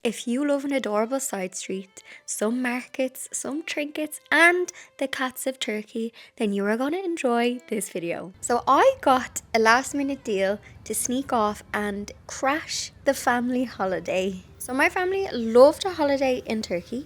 If you love an adorable side street, some markets, some trinkets, and the cats of Turkey, then you are going to enjoy this video. So I got a last minute deal to sneak off and crash the family holiday. So my family loved a holiday in Turkey.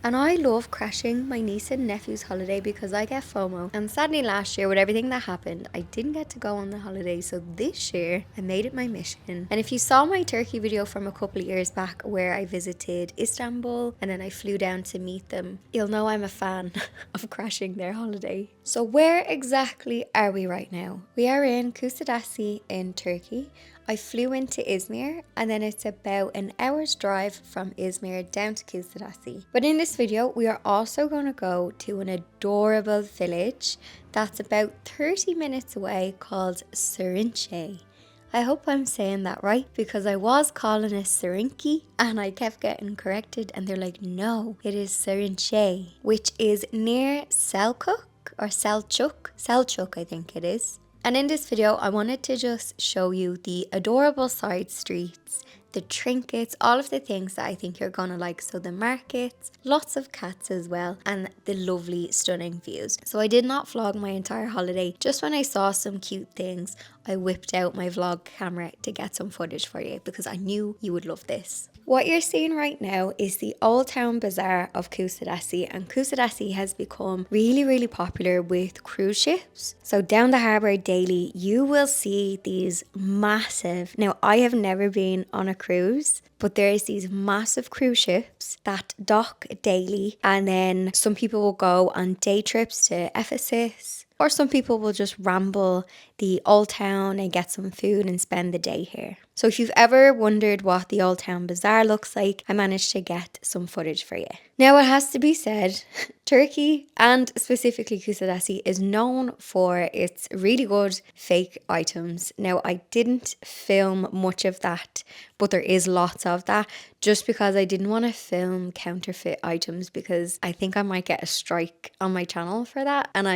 And I love crashing my niece and nephew's holiday because I get FOMO. And sadly last year with everything that happened, I didn't get to go on the holiday. So this year I made it my mission. And if you saw my Turkey video from a couple of years back where I visited Istanbul and then I flew down to meet them, you'll know I'm a fan of crashing their holiday. So where exactly are we right now? We are in Kusadasi in Turkey. I flew into Izmir and then it's about an hour's drive from Izmir down to Kusadasi. But in this video, we are also going to go to an adorable village that's about 30 minutes away called Sirince. I hope I'm saying that right because I was calling it Sirince and I kept getting corrected and they're like, no, it is Sirince, which is near Selçuk or Selçuk I think it is. And in this video, I wanted to just show you the adorable side streets, the trinkets, all of the things that I think you're gonna like. So the markets, lots of cats as well, and the lovely stunning views. So I did not vlog my entire holiday. Just when I saw some cute things, I whipped out my vlog camera to get some footage for you because I knew you would love this. What you're seeing right now is the Old Town Bazaar of Kusadasi, and Kusadasi has become really popular with cruise ships. So down the harbour daily you will see these massive, now I have never been on a cruise, but there is these massive cruise ships that dock daily, and then some people will go on day trips to Ephesus, or some people will just ramble the old town and get some food and spend the day here. So if you've ever wondered what the Old Town Bazaar looks like, I managed to get some footage for you. Now it has to be said, Turkey and specifically Kusadasi is known for its really good fake items. Now I didn't film much of that, but there is lots of that just because I didn't want to film counterfeit items because I think I might get a strike on my channel for that. And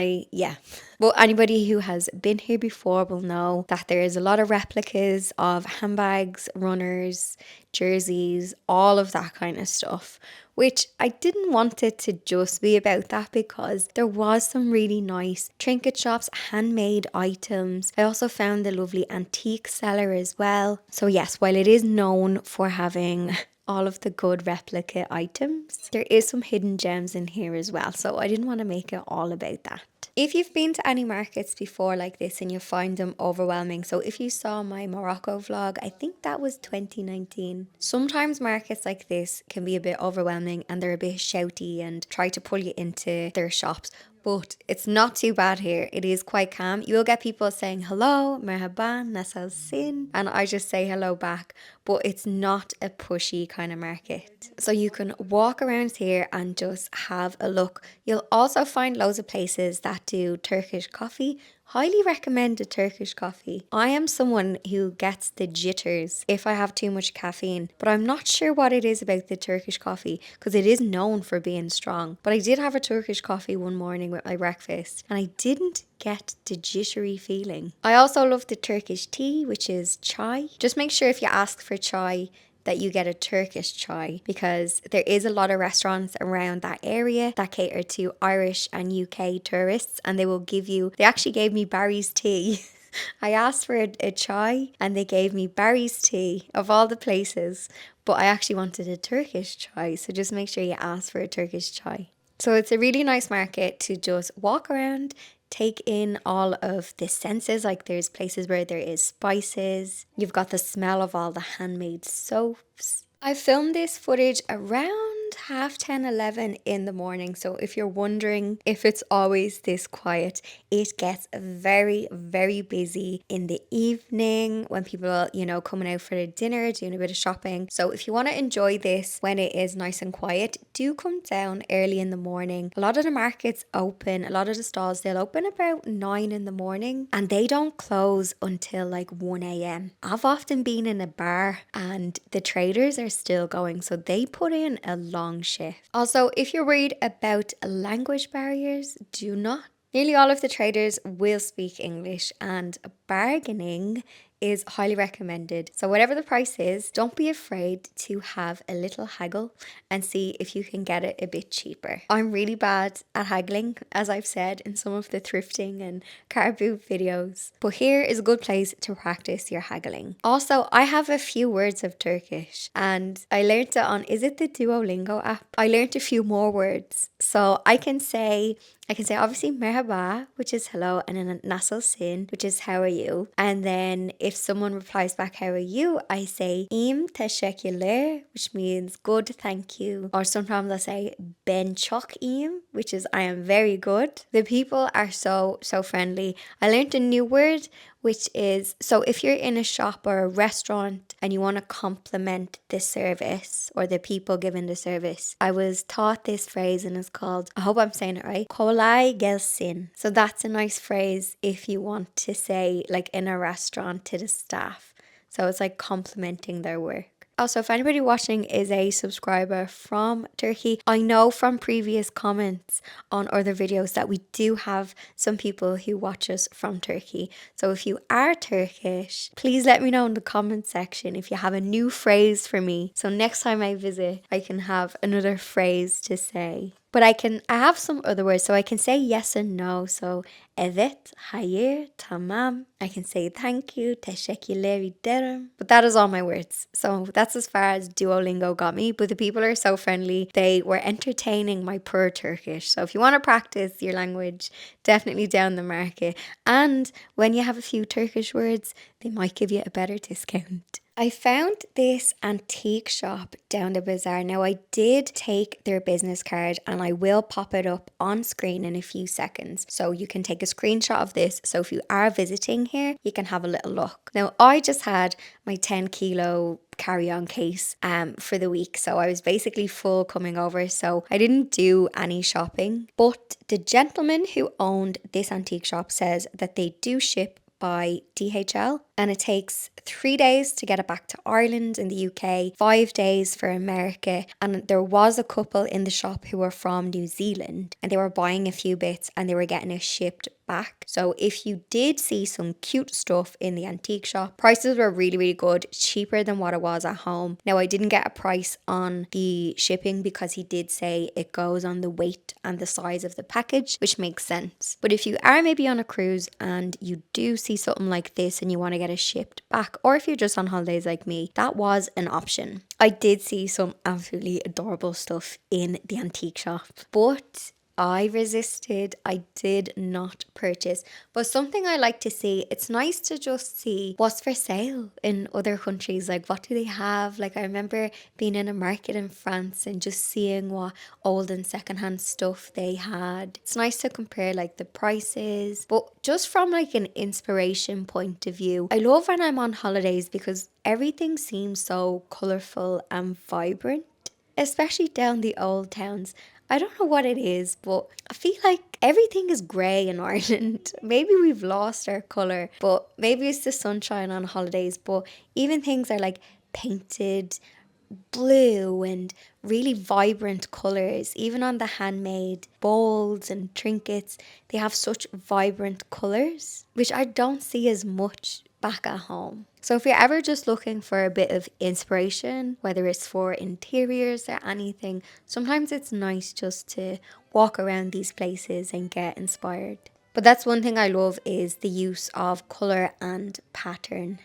But anybody who has been here before will know that there is a lot of replicas of handbags, runners, jerseys, all of that kind of stuff, which I didn't want it to just be about that because there was some really nice trinket shops, handmade items. I also found the lovely antique seller as well. So yes, while it is known for having all of the good replica items, there is some hidden gems in here as well. So I didn't want to make it all about that. If you've been to any markets before like this and you find them overwhelming, so if you saw my Morocco vlog, I think that was 2019. Sometimes markets like this can be a bit overwhelming and they're a bit shouty and try to pull you into their shops. But it's not too bad here. It is quite calm. You will get people saying hello, merhaban, nasılsın, and I just say hello back. But it's not a pushy kind of market. So you can walk around here and just have a look. You'll also find loads of places that do Turkish coffee. Highly recommend a Turkish coffee. I am someone who gets the jitters if I have too much caffeine, but I'm not sure what it is about the Turkish coffee because it is known for being strong. But I did have a Turkish coffee one morning with my breakfast and I didn't get the jittery feeling. I also love the Turkish tea, which is chai. Just make sure if you ask for chai that you get a Turkish chai because there is a lot of restaurants around that area that cater to Irish and UK tourists, and they actually gave me Barry's tea. I asked for a chai and they gave me Barry's tea of all the places, but I actually wanted a Turkish chai, so just make sure you ask for a Turkish chai. So it's a really nice market to just walk around, take in all of the senses. Like there's places where there is spices. You've got the smell of all the handmade soaps. I filmed this footage around 10:30, 11 in the morning. So if you're wondering if it's always this quiet, it gets very busy in the evening when people are, coming out for their dinner, doing a bit of shopping. So if you want to enjoy this when it is nice and quiet, do come down early in the morning. A lot of the markets open, a lot of the stalls, they'll open about 9 in the morning and they don't close until like 1 a.m. I've often been in a bar and the traders are still going, so they put in a long shift. Also, if you're worried about language barriers, do not. Nearly all of the traders will speak English and bargaining is highly recommended. So whatever the price is, don't be afraid to have a little haggle and see if you can get it a bit cheaper. I'm really bad at haggling, as I've said in some of the thrifting and car boot videos, but here is a good place to practice your haggling. Also, I have a few words of Turkish and I learned it on, is it the Duolingo app? I learned a few more words. So I can say obviously merhaba, which is hello, and then nasılsın, which is how are you. And then if someone replies back how are you, I say im teşekkürler, which means good, thank you. Or sometimes I say ben çok iyiyim, which is I am very good. The people are so friendly. I learned a new word, which is, so if you're in a shop or a restaurant and you want to compliment the service or the people giving the service, I was taught this phrase and it's called, I hope I'm saying it right, kolay gelsin. So that's a nice phrase if you want to say like in a restaurant to the staff. So it's like complimenting their work. Also, if anybody watching is a subscriber from Turkey, I know from previous comments on other videos that we do have some people who watch us from Turkey. So if you are Turkish, please let me know in the comment section if you have a new phrase for me. So next time I visit, I can have another phrase to say. But I have some other words, so I can say yes and no. So evet, hayır, tamam. I can say thank you, teşekkürler ederim. But that is all my words. So that's as far as Duolingo got me. But the people are so friendly. They were entertaining my poor Turkish. So if you want to practice your language, definitely down the market. And when you have a few Turkish words, they might give you a better discount. I found this antique shop down the bazaar. Now I did take their business card and I will pop it up on screen in a few seconds. So you can take a screenshot of this. So if you are visiting here, you can have a little look. Now I just had my 10 kilo carry-on case for the week. So I was basically full coming over. So I didn't do any shopping. But the gentleman who owned this antique shop says that they do ship by DHL and it takes 3 days to get it back to Ireland in the UK, 5 days for America. And there was a couple in the shop who were from New Zealand and they were buying a few bits and they were getting it shipped back. So if you did see some cute stuff in the antique shop, prices were really good, cheaper than what it was at home. Now I didn't get a price on the shipping because he did say it goes on the weight and the size of the package, which makes sense. But if you are maybe on a cruise and you do see something like this and you want to get it shipped back, or if you're just on holidays like me, that was an option. I did see some absolutely adorable stuff in the antique shop, but I resisted. I did not purchase. But something I like to see, it's nice to just see what's for sale in other countries. Like, what do they have? Like, I remember being in a market in France and just seeing what old and secondhand stuff they had. It's nice to compare like the prices. But just from like an inspiration point of view, I love when I'm on holidays because everything seems so colourful and vibrant, especially down the old towns. I don't know what it is, but I feel like everything is grey in Ireland. Maybe we've lost our colour, but maybe it's the sunshine on holidays. But even things are like painted blue and really vibrant colours. Even on the handmade bowls and trinkets, they have such vibrant colours, which I don't see as much back at home. So if you're ever just looking for a bit of inspiration, whether it's for interiors or anything, sometimes it's nice just to walk around these places and get inspired. But that's one thing I love, is the use of colour and pattern.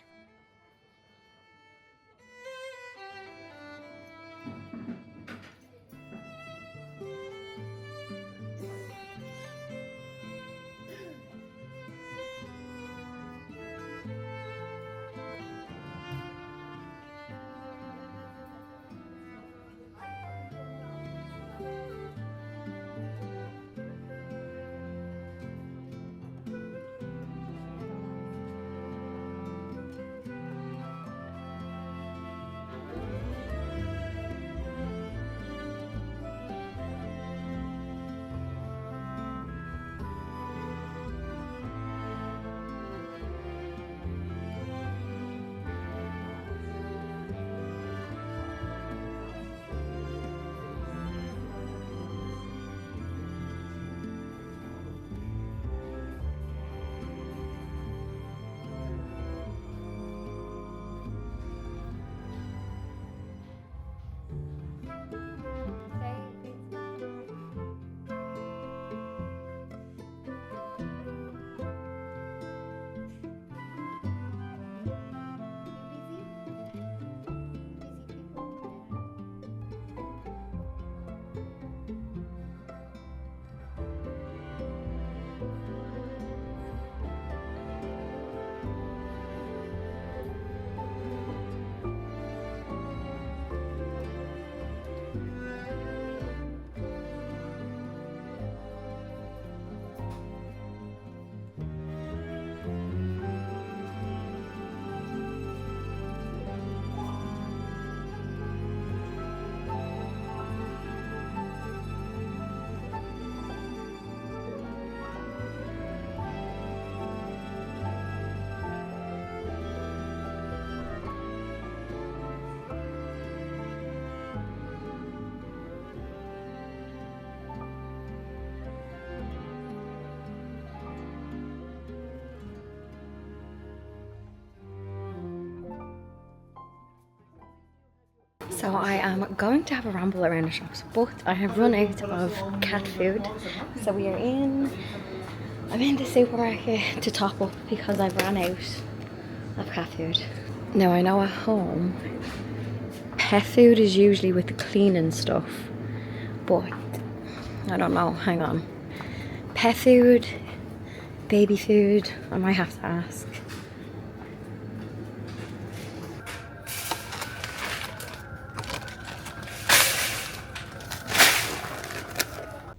So I am going to have a ramble around the shops, but I have run out of cat food. So I'm in the supermarket to top up because I've ran out of cat food. Now I know at home, pet food is usually with the cleaning stuff, but I don't know, hang on. Pet food, baby food, I might have to ask.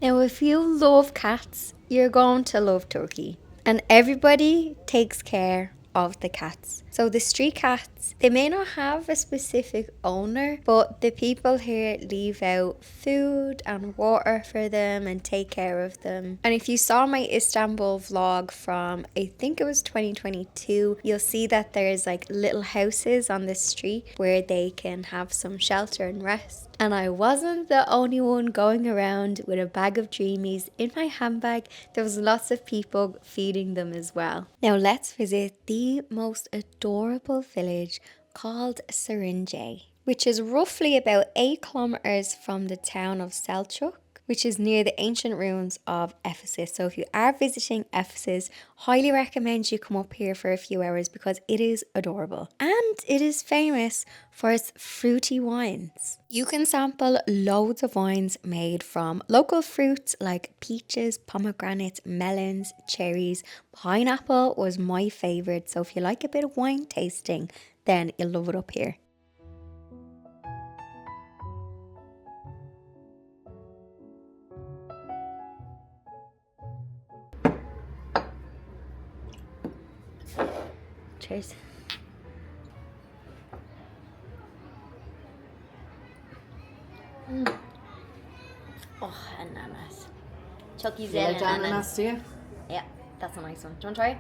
Now, if you love cats, you're going to love Turkey. And everybody takes care of the cats. So the street cats, they may not have a specific owner, but the people here leave out food and water for them and take care of them. And if you saw my Istanbul vlog from, I think it was 2022, you'll see that there's like little houses on the street where they can have some shelter and rest. And I wasn't the only one going around with a bag of dreamies in my handbag. There was lots of people feeding them as well. Now let's visit the most adorable village called Sirince, which is roughly about 8 kilometers from the town of Selçuk, which is near the ancient ruins of Ephesus. So if you are visiting Ephesus, highly recommend you come up here for a few hours because it is adorable. And it is famous for its fruity wines. You can sample loads of wines made from local fruits like peaches, pomegranates, melons, cherries. Pineapple was my favorite. So if you like a bit of wine tasting, then you'll love it up here. Cheers. Oh, ananas. Chucky's You like ananas, do you? Yeah, that's a nice one. Do you want to try it?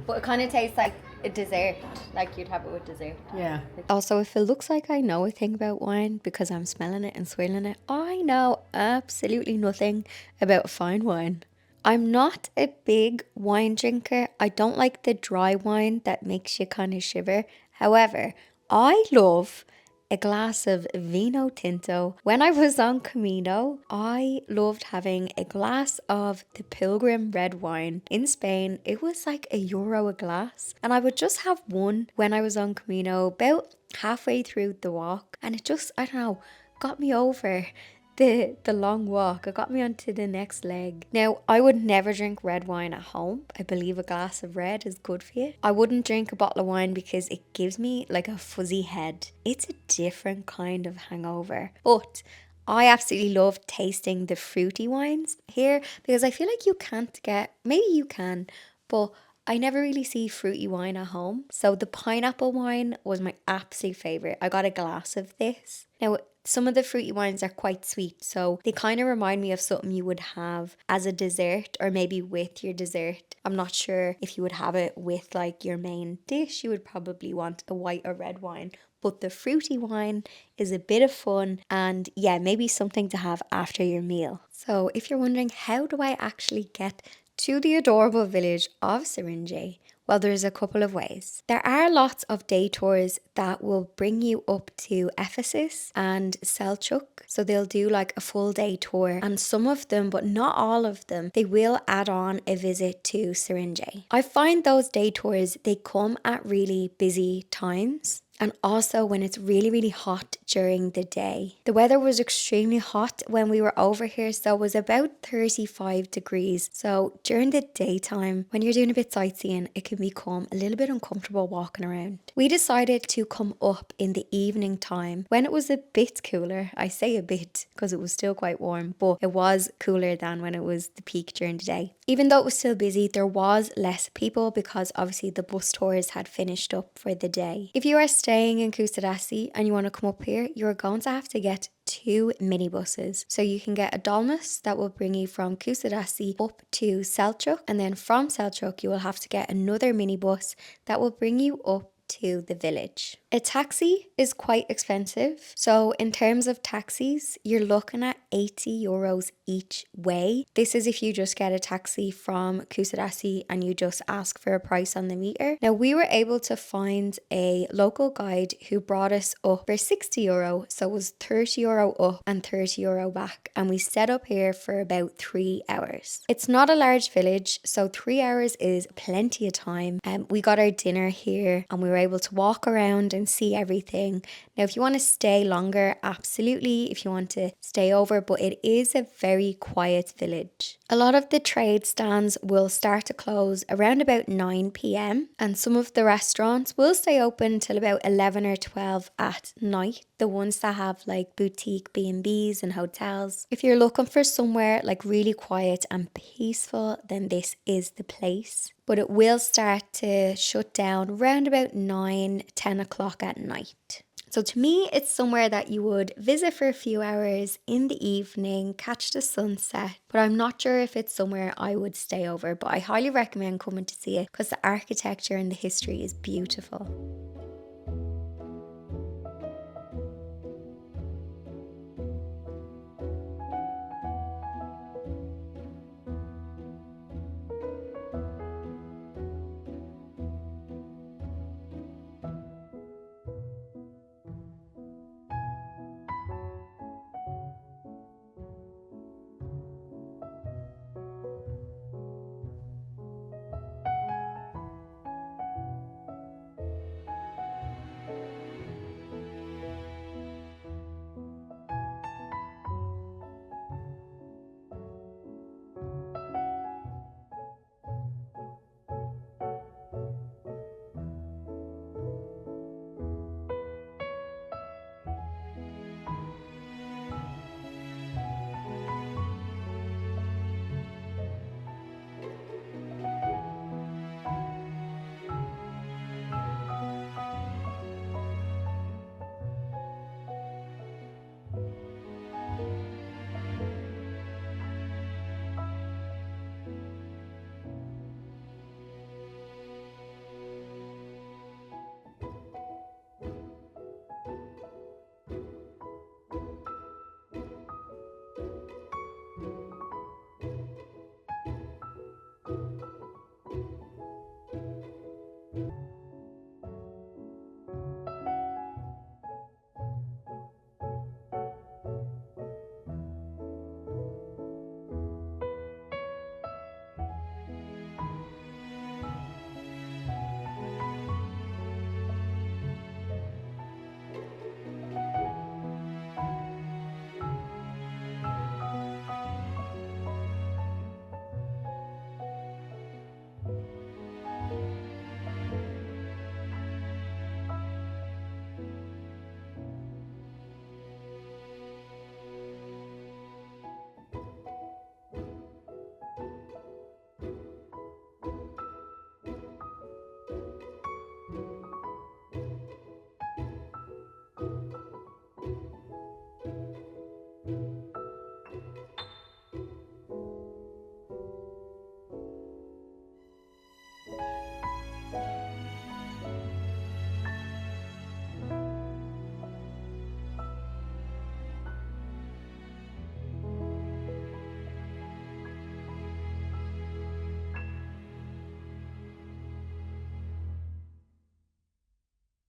But it kind of tastes like a dessert, like you'd have it with dessert. Yeah. Also, if it looks like I know a thing about wine because I'm smelling it and swirling it, I know absolutely nothing about fine wine. I'm not a big wine drinker. I don't like the dry wine that makes you kind of shiver. However, I love a glass of vino tinto. When I was on Camino, I loved having a glass of the Pilgrim red wine in Spain. It was like €1 a glass, and I would just have one when I was on Camino about halfway through the walk, and it just, I don't know, got me over the long walk. It got me onto the next leg. Now, I would never drink red wine at home. I believe a glass of red is good for you. I wouldn't drink a bottle of wine because it gives me like a fuzzy head. It's a different kind of hangover. But I absolutely love tasting the fruity wines here because I feel like you can't get, maybe you can, but I never really see fruity wine at home. So the pineapple wine was my absolute favorite. I got a glass of this. Now, some of the fruity wines are quite sweet, so they kind of remind me of something you would have as a dessert or maybe with your dessert. I'm not sure if you would have it with like your main dish. You would probably want a white or red wine. But the fruity wine is a bit of fun and yeah, maybe something to have after your meal. So if you're wondering, how do I actually get to the adorable village of Sirince? Well, there's a couple of ways. There are lots of day tours that will bring you up to Ephesus and Selçuk. So they'll do like a full day tour, and some of them, but not all of them, they will add on a visit to Sirince. I find those day tours, they come at really busy times. And also when it's really, really hot during the day. The weather was extremely hot when we were over here, so it was about 35 degrees. So during the daytime, when you're doing a bit sightseeing, it can become a little bit uncomfortable walking around. We decided to come up in the evening time when it was a bit cooler. I say a bit because it was still quite warm, but it was cooler than when it was the peak during the day. Even though it was still busy, there was less people because obviously the bus tours had finished up for the day. If you are staying in Kusadasi and you want to come up here, you're going to have to get 2 minibuses. So you can get a dolmus that will bring you from Kusadasi up to Selçuk, and then from Selçuk you will have to get another minibus that will bring you up to the village. A taxi is quite expensive. So in terms of taxis, you're looking at €80 each way. This is if you just get a taxi from Kusadasi and you just ask for a price on the meter. Now we were able to find a local guide who brought us up for €60. So it was €30 up and €30 back. And we set up here for about 3 hours. It's not a large village, so 3 hours is plenty of time. We got our dinner here and we were able to walk around and see everything. Now if you want to stay longer, absolutely, if you want to stay over, but it is a very quiet village. A lot of the trade stands will start to close around about 9 p.m. and some of the restaurants will stay open till about 11 or 12 at night. The ones that have like boutique B&Bs and hotels. If you're looking for somewhere like really quiet and peaceful, then this is the place. But it will start to shut down around about 9-10 o'clock at night. So to me, it's somewhere that you would visit for a few hours in the evening, catch the sunset. But I'm not sure if it's somewhere I would stay over. But I highly recommend coming to see it because the architecture and the history is beautiful.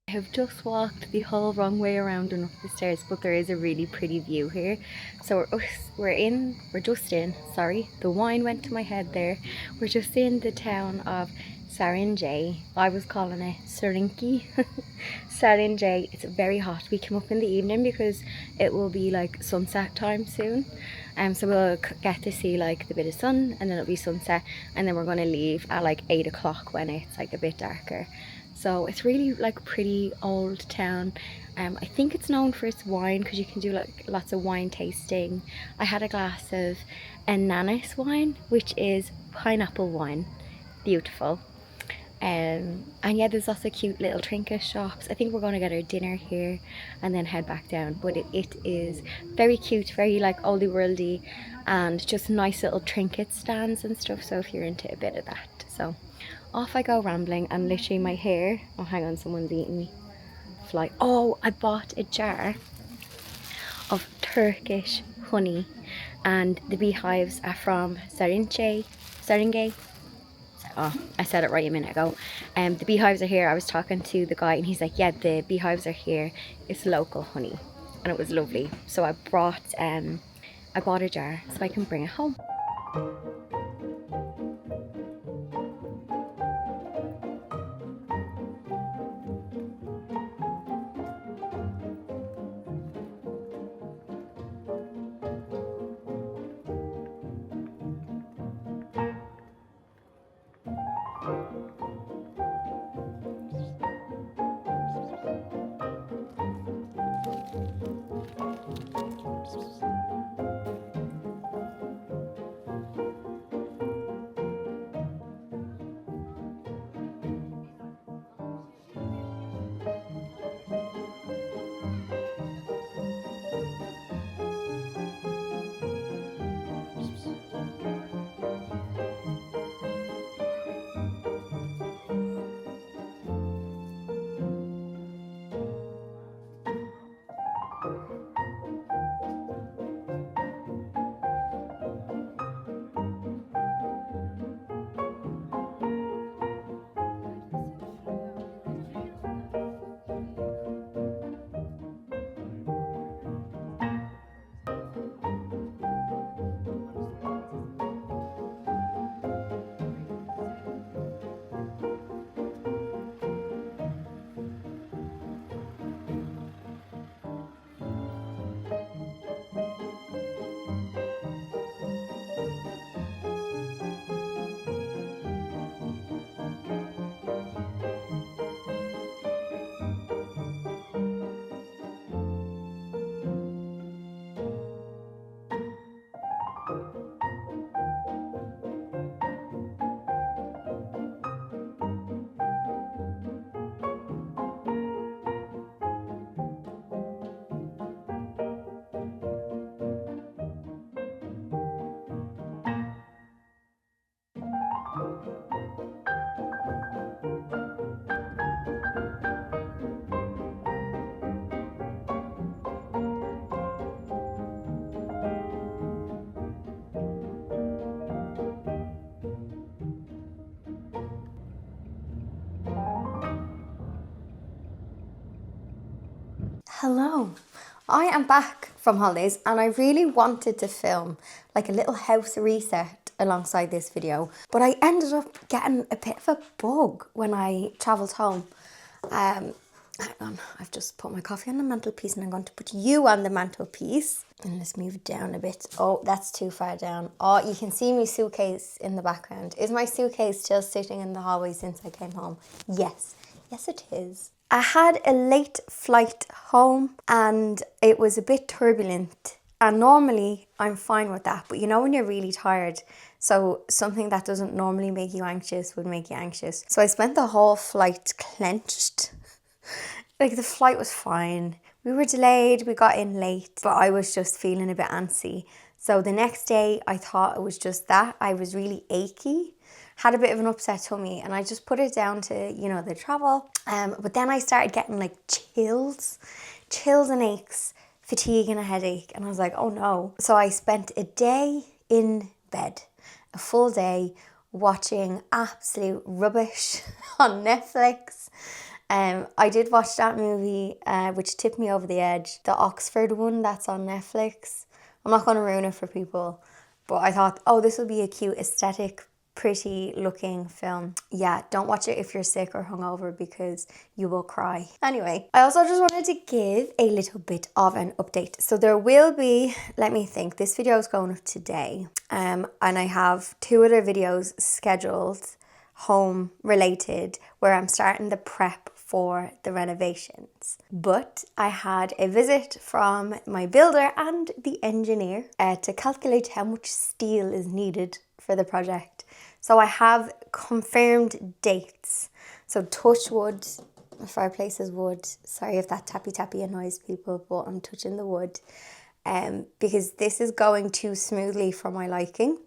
I have just walked the whole wrong way around and up the stairs, but there is a really pretty view here. So we're just in, sorry, the wine went to my head there. We're just in the town of Şirince. I was calling it Sirince. Şirince. It's very hot. We came up in the evening because it will be like sunset time soon. So we'll get to see like the bit of sun and then it'll be sunset, and then we're going to leave at like 8 o'clock when it's like a bit darker. So it's really like pretty old town. I think it's known for its wine because you can do like lots of wine tasting. I had a glass of ananas wine, which is pineapple wine. Beautiful. And yeah, there's also cute little trinket shops. I think we're going to get our dinner here and then head back down. But it is very cute, very like oldie worldy, and just nice little trinket stands and stuff. So if you're into a bit of that. So off I go rambling, and literally my hair, oh hang on, someone's eating me, fly. Oh, I bought a jar of Turkish honey, and the beehives are from Sirince. Oh, I said it right a minute ago. The beehives are here. I was talking to the guy and he's like, yeah, the beehives are here. It's local honey. And it was lovely. So I bought a jar so I can bring it home. Hello, I am back from holidays and I really wanted to film like a little house reset alongside this video, but I ended up getting a bit of a bug when I travelled home. Hang on, I've just put my coffee on the mantelpiece and I'm going to put you on the mantelpiece. And let's move it down a bit. Oh, that's too far down. Oh, you can see my suitcase in the background. Is my suitcase still sitting in the hallway since I came home? Yes, yes it is. I had a late flight home and it was a bit turbulent, and normally I'm fine with that, but you know when you're really tired, so something that doesn't normally make you anxious would make you anxious. So I spent the whole flight clenched. Like the flight was fine. We were delayed, we got in late, but I was just feeling a bit antsy. So the next day I thought it was just that. I was really achy, had a bit of an upset tummy, and I just put it down to, you know, the travel. But then I started getting like chills and aches, fatigue and a headache. And I was like, oh no. So I spent a day in bed, a full day, watching absolute rubbish on Netflix. I did watch that movie, which tipped me over the edge. The Oxford one that's on Netflix. I'm not going to ruin it for people, but I thought, oh, this will be a cute, aesthetic, pretty looking film. Yeah, don't watch it if you're sick or hungover because you will cry. Anyway, I also just wanted to give a little bit of an update. So there will be, let me think, this video is going up today. And I have 2 other videos scheduled, home related, where I'm starting the prep for the renovations. But I had a visit from my builder and the engineer to calculate how much steel is needed for the project. So I have confirmed dates. So touch wood, the fireplace is wood. Sorry if that tappy annoys people, but I'm touching the wood because this is going too smoothly for my liking.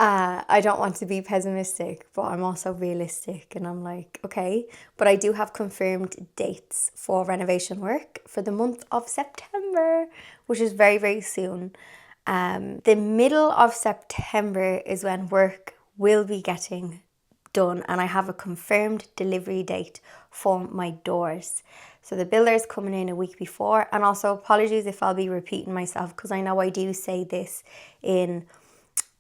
I don't want to be pessimistic, but I'm also realistic, and I'm like, okay. But I do have confirmed dates for renovation work for the month of September, which is very, very soon. The middle of September is when work will be getting done, and I have a confirmed delivery date for my doors. So the builder is coming in a week before, and also apologies if I'll be repeating myself, because I know I do say this in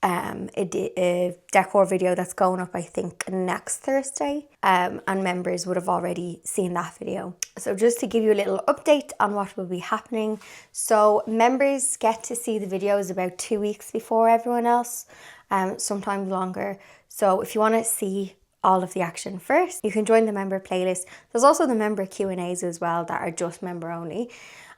a decor video that's going up, I think, next Thursday, and members would have already seen that video. So just to give you a little update on what will be happening. So members get to see the videos about 2 weeks before everyone else, sometimes longer. So if you want to see all of the action first, you can join the member playlist. There's also the member Q&As as well that are just member only.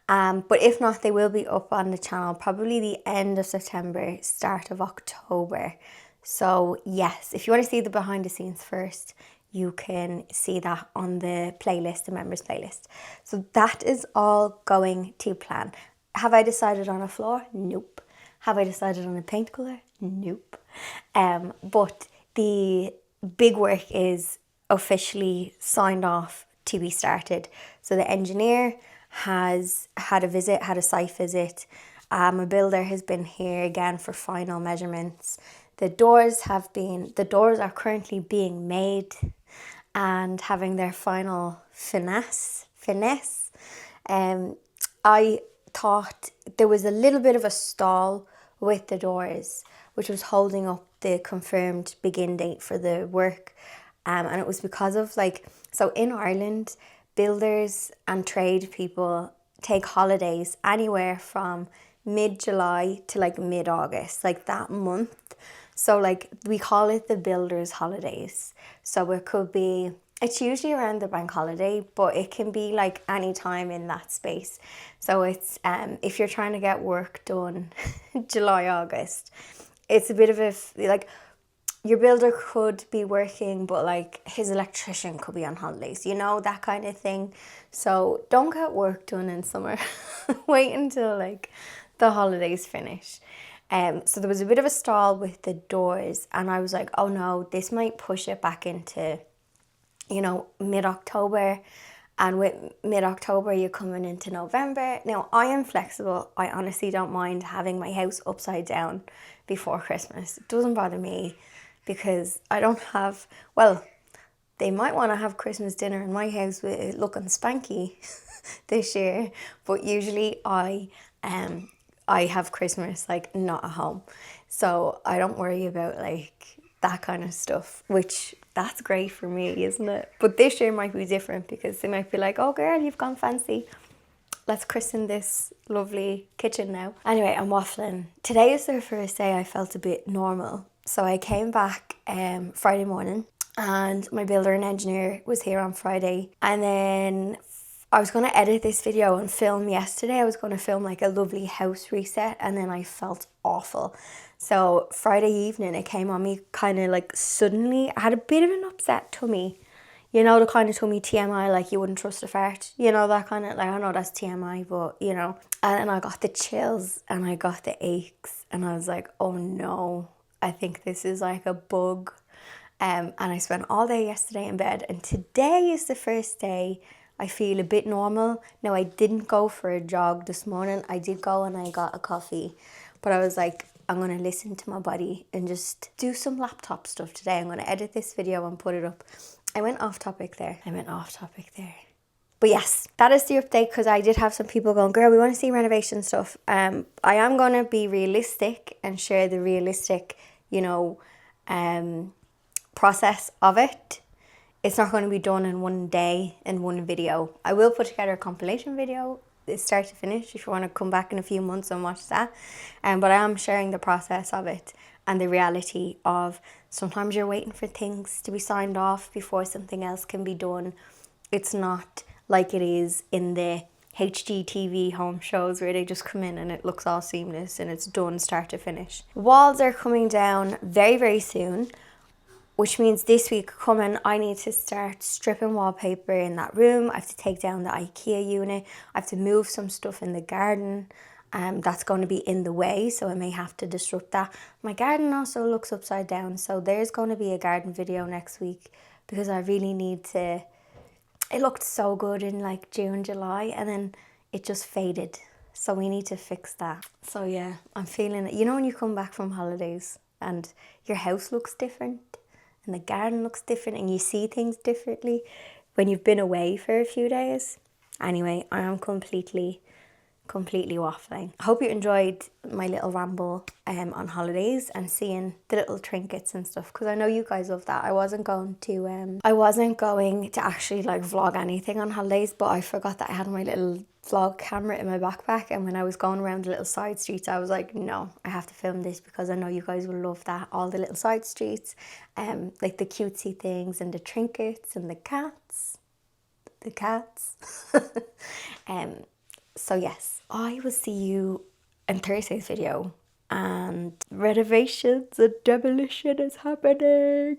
But if not, they will be up on the channel probably the end of September, start of October. So yes, if you want to see the behind the scenes first, you can see that on the playlist, the members playlist. So that is all going to plan. Have I decided on a floor? Nope. Have I decided on a paint colour? Nope. But the big work is officially signed off to be started. So the engineer has had a site visit. A builder has been here again for final measurements. The doors are currently being made and having their final finesse. I thought there was a little bit of a stall with the doors, which was holding up the confirmed begin date for the work. And it was because of so in Ireland, builders and trade people take holidays anywhere from mid-July to mid-August, that month. So we call it the builders' holidays. So it's usually around the bank holiday, but it can be any time in that space. So it's if you're trying to get work done July, August, it's a bit of your builder could be working, but his electrician could be on holidays, that kind of thing. So don't get work done in summer. Wait until the holidays finish. So there was a bit of a stall with the doors, and I was like, oh no, this might push it back into, mid-October. And with mid-October, you're coming into November. Now, I am flexible. I honestly don't mind having my house upside down before Christmas. It doesn't bother me, because I don't have, they might want to have Christmas dinner in my house with it looking spanky this year, but usually I have Christmas not at home, so I don't worry about that kind of stuff, which that's great for me, isn't it? But this year might be different, because they might be like, oh girl, you've gone fancy. Let's christen this lovely kitchen now. Anyway, I'm waffling. Today is the first day I felt a bit normal. So I came back Friday morning, and my builder and engineer was here on Friday. And then I was going to edit this video and film yesterday. I was going to film a lovely house reset, and then I felt awful. So Friday evening it came on me kind of suddenly. I had a bit of an upset tummy. The kind of tummy TMI, you wouldn't trust a fart. That kind of, I know that's TMI, but, And then I got the chills and I got the aches, and I was like, oh no, I think this is a bug. And I spent all day yesterday in bed, and today is the first day I feel a bit normal. Now, I didn't go for a jog this morning. I did go and I got a coffee, but I was like, I'm going to listen to my body and just do some laptop stuff today. I'm going to edit this video and put it up. I went off topic there. But yes, that is the update, because I did have some people going, girl, we want to see renovation stuff. I am going to be realistic and share the realistic, process of it. It's not going to be done in one day, in one video. I will put together a compilation video, start to finish, if you want to come back in a few months and watch that. But I am sharing the process of it and the reality of sometimes you're waiting for things to be signed off before something else can be done. It's not like it is in the HGTV home shows where they just come in and it looks all seamless and it's done start to finish. Walls are coming down very, very soon, which means this week coming, I need to start stripping wallpaper in that room. I have to take down the IKEA unit. I have to move some stuff in the garden. that's going to be in the way, so I may have to disrupt that. My garden also looks upside down, so there's going to be a garden video next week because I really need to. It looked so good in like June, July, and then it just faded, so we need to fix that. So yeah, I'm feeling it. You know when you come back from holidays and your house looks different and the garden looks different and you see things differently when you've been away for a few days? Anyway, I am completely waffling. I hope you enjoyed my little ramble on holidays and seeing the little trinkets and stuff, because I know you guys love that. I wasn't going to actually like vlog anything on holidays, but I forgot that I had my little vlog camera in my backpack, and when I was going around the little side streets I was like, no, I have to film this because I know you guys will love that. All the little side streets, like the cutesy things and the trinkets and the cats. So yes, I will see you in Thursday's video, and renovations and demolition is happening.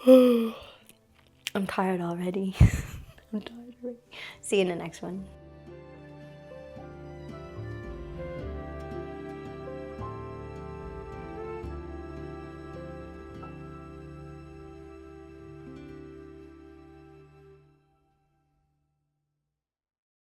I'm tired already. I'm tired already. See you in the next one.